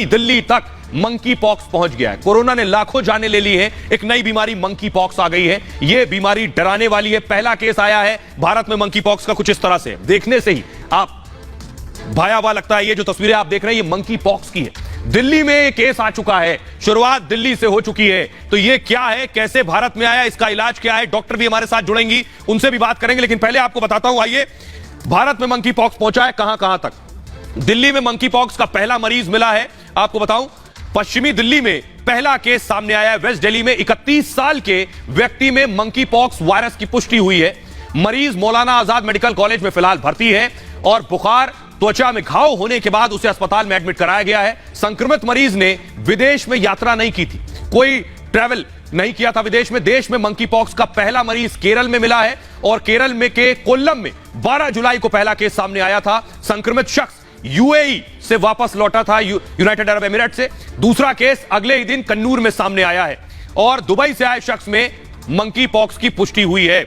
दिल्ली तक monkey pox पहुंच गया है। कोरोना ने लाखों जानें ले ली हैं। एक नई बीमारी मंकी पॉक्स आ गई है। यह बीमारी डराने वाली है। पहला केस आया है भारत में मंकी पॉक्स का कुछ इस तरह से, देखने से ही आप भयावह लगता है। ये जो तस्वीरें आप देख रहे हैं ये मंकी पॉक्स की है। दिल्ली में केस आ चुका है, शुरुआत दिल्ली से हो चुकी है। तो ये क्या है, कैसे भारत में आया, इसका इलाज क्या है, डॉक्टर भी हमारे साथ जुड़ेंगी, उनसे भी बात करेंगे। लेकिन पहले आपको बताता हूं, आइए, भारत में मंकी पॉक्स पहुंचा है कहां कहां तक। दिल्ली में मंकी पॉक्स का पहला मरीज मिला है। आपको बताऊं, पश्चिमी दिल्ली में पहला केस सामने आया है। वेस्ट दिल्ली में 31 साल के व्यक्ति में मंकी पॉक्स वायरस की पुष्टि हुई है। मरीज मौलाना आजाद मेडिकल कॉलेज में फिलहाल भर्ती है और बुखार, त्वचा में घाव होने के बाद उसे अस्पताल में एडमिट कराया गया है। संक्रमित मरीज ने विदेश में यात्रा नहीं की थी, कोई ट्रैवल नहीं किया था विदेश में। देश में मंकी पॉक्स का पहला मरीज केरल में मिला है और केरल में के कोल्लम में 12 जुलाई को पहला केस सामने आया था। संक्रमित शख्स यूएई से वापस लौटा था, यूनाइटेड अरब एमिरेट से। दूसरा केस अगले ही दिन कन्नूर में सामने आया है और दुबई से आए शख्स में मंकी पॉक्स की पुष्टि हुई है।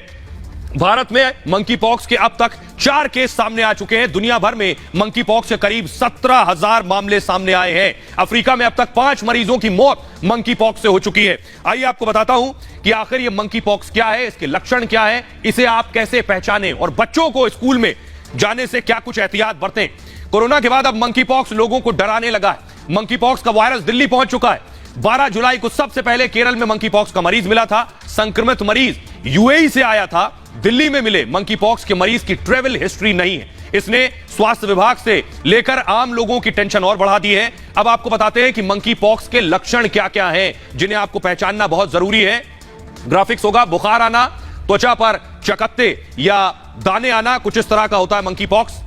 भारत में मंकी पॉक्स के अब तक 4 केस सामने आ चुके हैं। दुनिया भर में मंकी पॉक्स के करीब 17,000 मामले सामने आए हैं। अफ्रीका में अब तक 5 मरीजों की मौत मंकी पॉक्स से हो चुकी है। आइए आपको बताता हूं कि आखिर ये मंकी पॉक्स क्या है, इसके लक्षण क्या है, इसे आप कैसे पहचानें और बच्चों को स्कूल में जाने से क्या कुछ एहतियात बरतें। कोरोना के बाद अब मंकी पॉक्स लोगों को डराने लगा है। मंकी पॉक्स का वायरस दिल्ली पहुंच चुका है। 12 जुलाई को सबसे पहले केरल में मंकी पॉक्स का मरीज मिला था। संक्रमित मरीज यूएई से आया था। दिल्ली में मिले मंकी पॉक्स के मरीज की ट्रैवल हिस्ट्री नहीं है। इसने स्वास्थ्य विभाग से लेकर आम लोगों की टेंशन और बढ़ा दी है। अब आपको बताते हैं कि मंकी पॉक्स के लक्षण क्या क्या हैं जिन्हें आपको पहचानना बहुत जरूरी है। ग्राफिक्स होगा, बुखार आना, त्वचा पर चकत्ते या दाने आना, कुछ इस तरह का होता है मंकी पॉक्स।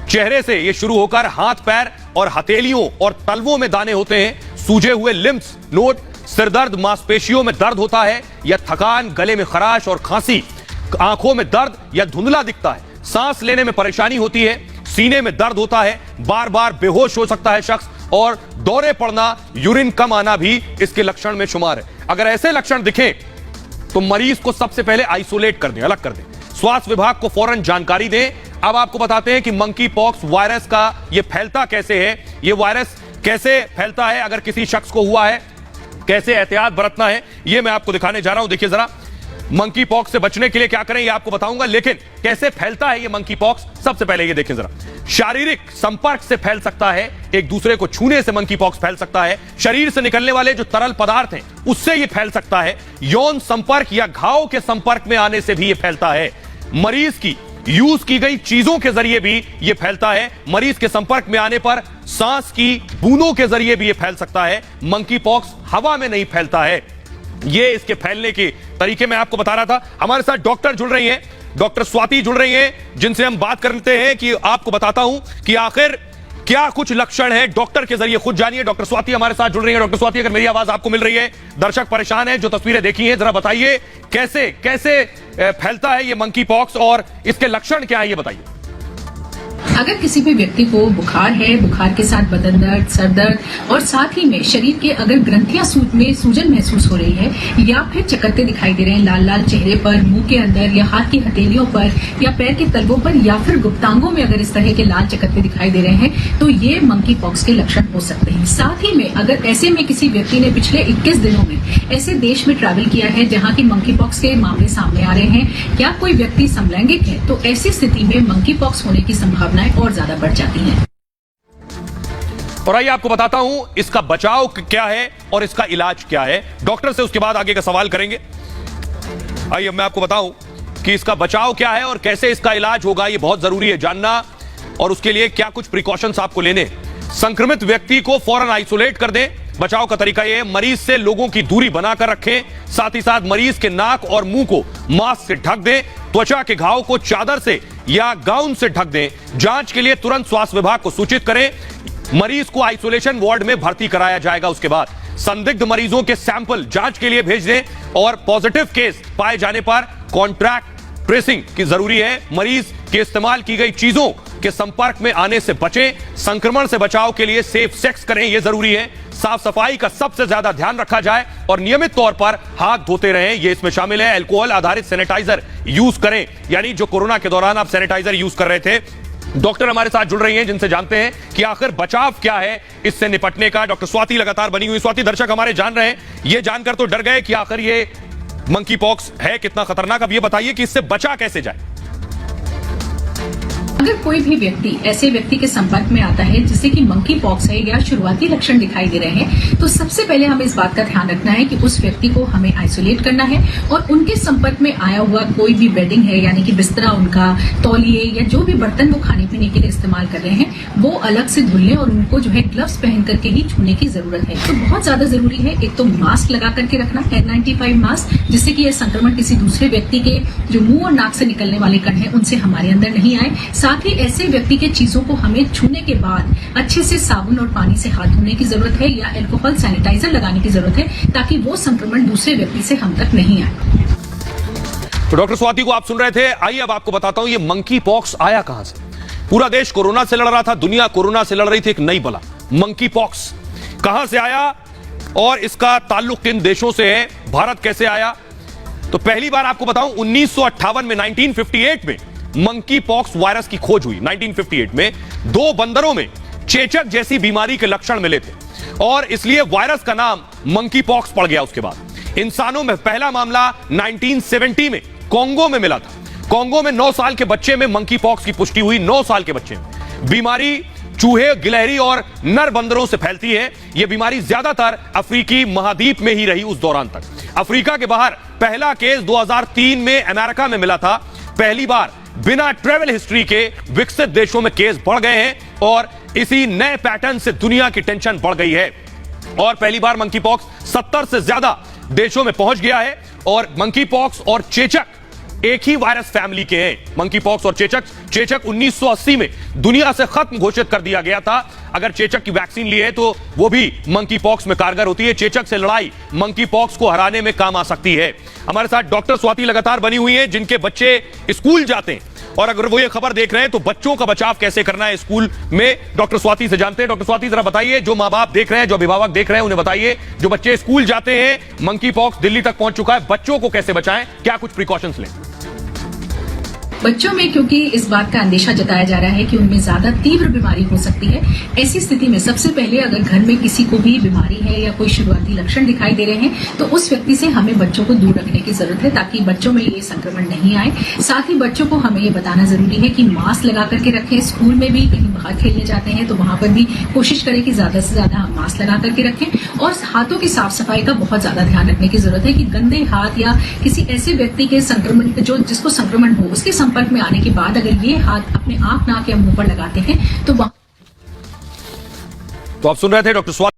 चेहरे से यह शुरू होकर हाथ, पैर और हथेलियों और तलवों में दाने होते हैं। सूजे हुए लिम्स नोड, सिरदर्द, मांसपेशियों में दर्द होता है या थकान, गले में खराश और खांसी, आंखों में दर्द या धुंधला दिखता है, सांस लेने में परेशानी होती है, सीने में दर्द होता है, बार बार बेहोश हो सकता है शख्स और दौरे पड़ना, यूरिन कम आना भी इसके लक्षण में शुमार है। अगर ऐसे लक्षण दिखें तो मरीज को सबसे पहले आइसोलेट कर दें, अलग कर दें। स्वास्थ्य विभाग को फौरन जानकारी दें। अब आपको बताते हैं कि मंकी पॉक्स वायरस का यह फैलता कैसे है, यह वायरस कैसे फैलता है, अगर किसी शख्स को हुआ है कैसे एहतियात बरतना है, यह मैं आपको दिखाने जा रहा हूं। देखिए जरा, मंकी पॉक्स से बचने के लिए क्या करें ये आपको बताऊंगा, लेकिन कैसे फैलता है ये मंकी पॉक्स, सबसे पहले ये देखें जरा। शारीरिक संपर्क से फैल सकता है, एक दूसरे को छूने से मंकी पॉक्स फैल सकता है। शरीर से निकलने वाले जो तरल पदार्थ हैं उससे ये फैल सकता है। यौन संपर्क या घाव के संपर्क में आने से भी ये फैलता है। मरीज की यूज की गई चीजों के जरिए भी यह फैलता है। मरीज के संपर्क में आने पर सांस की बूंदों के जरिए भी यह फैल सकता है। मंकी पॉक्स हवा में नहीं फैलता है। ये इसके फैलने के तरीके मैं आपको बता रहा था। हमारे साथ डॉक्टर जुड़ रही हैं, डॉक्टर स्वाति जुड़ रही हैं, जिनसे हम बात करते हैं कि आपको बताता हूं कि आखिर क्या कुछ लक्षण है, डॉक्टर के जरिए खुद जानिए। डॉक्टर स्वाति हमारे साथ जुड़ रही है। डॉक्टर स्वाति, अगर मेरी आवाज आपको मिल रही है, दर्शक परेशान है जो तस्वीरें देखी हैं, जरा बताइए कैसे कैसे फैलता है ये मंकी पॉक्स और इसके लक्षण क्या है, ये बताइए। अगर किसी भी व्यक्ति को बुखार है, बुखार के साथ बदन दर्द, सर दर्द और साथ ही में शरीर के अगर ग्रंथियां में सूजन महसूस हो रही है या फिर चकत्ते दिखाई दे रहे हैं लाल लाल चेहरे पर, मुंह के अंदर या हाथ की हथेलियों पर या पैर के तलवों पर या फिर गुप्तांगों में अगर इस तरह के लाल चकत्ते दिखाई दे रहे हैं तो ये मंकी पॉक्स के लक्षण हो सकते हैं। साथ ही में अगर ऐसे में किसी व्यक्ति ने पिछले 21 दिनों में ऐसे देश में ट्रैवल किया है जहां की मंकी पॉक्स के मामले सामने आ रहे हैं, क्या कोई व्यक्ति समलैंगिक है, तो ऐसी स्थिति में मंकी पॉक्स होने की संभावनाएं और ज्यादा बढ़ जाती हैं। और आइए आपको बताता हूं इसका बचाव क्या है और इसका इलाज क्या है। डॉक्टर से उसके बाद आगे का सवाल करेंगे। आइए मैं आपको बताऊं कि इसका बचाव क्या है और कैसे इसका इलाज होगा, यह बहुत जरूरी है जानना, और उसके लिए क्या कुछ प्रिकॉशंस आपको लेने। संक्रमित व्यक्ति को फौरन आइसोलेट कर दें। बचाव का तरीका यह है, मरीज से लोगों की दूरी बनाकर रखें। साथ ही साथ मरीज के नाक और मुंह को मास्क से ढक दें। त्वचा के घाव को चादर से या गाउन से ढक दें। जांच के लिए तुरंत स्वास्थ्य विभाग को सूचित करें। मरीज को आइसोलेशन वार्ड में भर्ती कराया जाएगा। उसके बाद संदिग्ध मरीजों के सैंपल जांच के लिए भेज दें और पॉजिटिव केस पाए जाने पर कॉन्ट्रैक्ट ट्रेसिंग की जरूरी है। मरीज के इस्तेमाल की गई चीजों के संपर्क में आने से बचें। संक्रमण से बचाव के लिए सेफ सेक्स करें, यह जरूरी है। साफ सफाई का सबसे ज्यादा ध्यान रखा जाए और नियमित तौर पर हाथ धोते रहें, यह इसमें शामिल है। अल्कोहल आधारित सैनिटाइजर यूज करें, यानी जो कोरोना के दौरान आप सैनिटाइजर यूज कर रहे थे डॉक्टर हमारे साथ जुड़ रही हैं जिनसे जानते हैं कि आखिर बचाव क्या है इससे निपटने का। डॉक्टर स्वाति लगातार बनी हुई। स्वाति, दर्शक हमारे जान रहे हैं, ये जानकर तो डर गए कि आखिर ये मंकी पॉक्स है कितना खतरनाक। अब ये बताइए कि इससे बचा कैसे जाए। अगर कोई भी व्यक्ति ऐसे व्यक्ति के संपर्क में आता है जिसे कि मंकी पॉक्स है या शुरुआती लक्षण दिखाई दे रहे हैं, तो सबसे पहले हमें इस बात का ध्यान रखना है कि उस व्यक्ति को हमें आइसोलेट करना है और उनके संपर्क में आया हुआ कोई भी बेडिंग है यानी कि बिस्तरा, उनका तौलिए या जो भी बर्तन वो खाने पीने के लिए इस्तेमाल कर रहे हैं वो अलग से धुल लें और उनको जो है ग्लव्स पहन करके ही छूने की जरूरत है। तो बहुत ज्यादा जरूरी है एक तो मास्क लगा करके रखना, N95 मास्क, जिससे कि यह संक्रमण किसी दूसरे व्यक्ति के जो मुंह और नाक से निकलने वाले कण हैं उनसे हमारे अंदर नहीं आए। साथ ही ऐसे व्यक्ति के चीजों को हमें छूने के बाद अच्छे से साबुन और पानी से हाथ धोने की जरूरत है या अल्कोहल सैनिटाइजर लगाने की जरूरत है ताकि वो संक्रमण दूसरे व्यक्ति से हम तक नहीं आए। तो डॉक्टर स्वाति को आप सुन रहे थे। आइए अब आपको बताता हूं ये मंकी पॉक्स आया कहां से। पूरा देश कोरोना से लड़ रहा था, दुनिया कोरोना से लड़ रही थी, एक नई बला मंकी पॉक्स कहां से आया और इसका ताल्लुक किन देशों से है, भारत कैसे आया। तो पहली बार आपको बताऊं 1958 में 1958 में मंकी पॉक्स वायरस की खोज हुई। 1958 में 2 बंदरों में चेचक जैसी बीमारी के लक्षण मिले थे और इसलिए वायरस का नाम मंकी पॉक्स पड़ गया। उसके बाद इंसानों में पहला मामला 1970 में कोंगो में मिला था। कोंगो में 9 साल के बच्चे में मंकी पॉक्स की पुष्टि हुई। 9 साल के बच्चे में बीमारी चूहे, गिलहरी और नर बंदरों से फैलती है। यह बीमारी ज्यादातर अफ्रीकी महाद्वीप में ही रही उस दौरान तक। अफ्रीका के बाहर पहला केस 2003 में अमेरिका में मिला था। पहली बार बिना ट्रैवल हिस्ट्री के विकसित देशों में केस बढ़ गए हैं और इसी नए पैटर्न से दुनिया की टेंशन बढ़ गई है और पहली बार मंकी पॉक्स 70 से ज्यादा देशों में पहुंच गया है। और मंकी पॉक्स और चेचक एक ही वायरस फैमिली के हैं। मंकी पॉक्स और चेचक 1980 में दुनिया से खत्म घोषित कर दिया गया था। अगर चेचक की वैक्सीन ली है तो वो भी मंकी पॉक्स में कारगर होती है। चेचक से लड़ाई मंकी पॉक्स को हराने में काम आ सकती है। हमारे साथ डॉक्टर स्वाति लगातार बनी हुई है जिनके बच्चे स्कूल जाते हैं और अगर वो ये खबर देख रहे हैं तो बच्चों का बचाव कैसे करना है स्कूल में, डॉक्टर स्वाति से जानते हैं। डॉक्टर स्वाति, जरा बताइए, जो मां बाप देख रहे हैं, जो अभिभावक देख रहे हैं, उन्हें बताइए, जो बच्चे स्कूल जाते हैं, मंकी पॉक्स दिल्ली तक पहुंच चुका है, बच्चों को कैसे बचाएं, क्या कुछ प्रिकॉशंस लें? बच्चों में क्योंकि इस बात का अंदेशा जताया जा रहा है कि उनमें ज्यादा तीव्र बीमारी हो सकती है, ऐसी स्थिति में सबसे पहले अगर घर में किसी को भी बीमारी है या कोई शुरुआती लक्षण दिखाई दे रहे हैं तो उस व्यक्ति से हमें बच्चों को दूर रखने की जरूरत है ताकि बच्चों में ये संक्रमण नहीं आए। साथ ही बच्चों को हमें ये बताना जरूरी है कि मास्क लगा करके रखें। स्कूल में भी कहीं बाहर खेलने जाते हैं तो वहां पर भी कोशिश करें कि ज्यादा से ज्यादा मास्क लगा करके रखें और हाथों की साफ सफाई का बहुत ज्यादा ध्यान रखने की जरूरत है कि गंदे हाथ या किसी ऐसे व्यक्ति के संक्रमण जिसको संक्रमण हो उसके संपर्क में आने के बाद अगर ये हाथ अपने आंख, नाक या मुंह पर लगाते हैं तो आप सुन रहे थे डॉक्टर स्वाति।